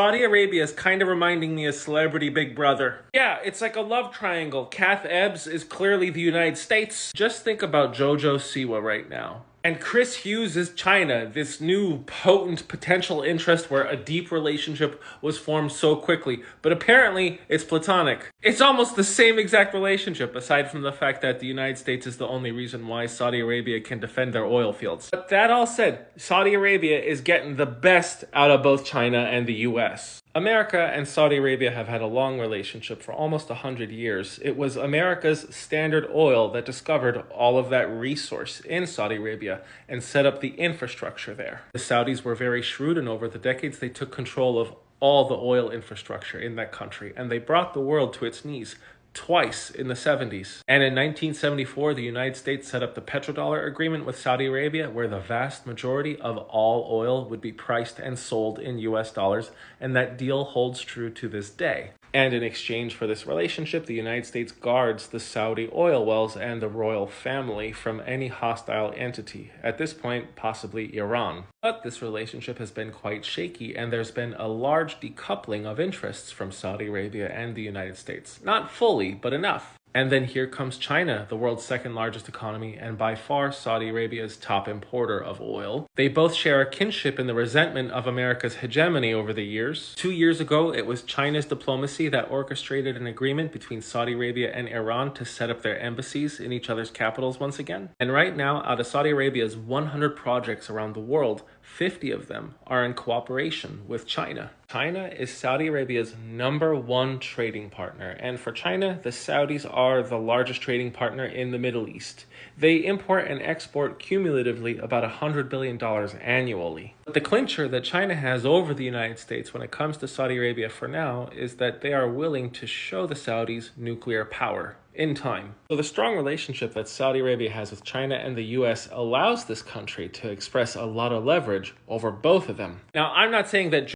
Saudi Arabia is kind of reminding me of Celebrity Big Brother. Yeah, it's like a love triangle. Kath Ebbs is clearly the United States. Just think about Jojo Siwa right now. And Chris Hughes is China, this new potent potential interest where a deep relationship was formed so quickly. But apparently, it's platonic. It's almost the same exact relationship, aside from the fact that the United States is the only reason why Saudi Arabia can defend their oil fields. But that all said, Saudi Arabia is getting the best out of both China and the US. America and Saudi Arabia have had a long relationship for almost 100 years. It was America's Standard Oil that discovered all of that resource in Saudi Arabia and set up the infrastructure there. The Saudis were very shrewd, and over the decades they took control of all the oil infrastructure in that country, and they brought the world to its knees twice in the 70s. And in 1974, the United States set up the petrodollar agreement with Saudi Arabia, where the vast majority of all oil would be priced and sold in US dollars, and that deal holds true to this day. And in exchange for this relationship, the United States guards the Saudi oil wells and the royal family from any hostile entity, at this point, possibly Iran. But this relationship has been quite shaky, and there's been a large decoupling of interests from Saudi Arabia and the United States. Not fully, but enough. And then here comes China, the world's second largest economy and by far Saudi Arabia's top importer of oil. They both share a kinship in the resentment of America's hegemony over the years. 2 years ago, it was China's diplomacy that orchestrated an agreement between Saudi Arabia and Iran to set up their embassies in each other's capitals once again. And right now, out of Saudi Arabia's 100 projects around the world, 50 of them are in cooperation with China. China is Saudi Arabia's #1 trading partner, and for China, the Saudis are the largest trading partner in the Middle East. They import and export cumulatively about $100 billion annually. But the clincher that China has over the United States when it comes to Saudi Arabia for now is that they are willing to show the Saudis nuclear power in time. So the strong relationship that Saudi Arabia has with China and the US allows this country to express a lot of leverage over both of them. Now, I'm not saying that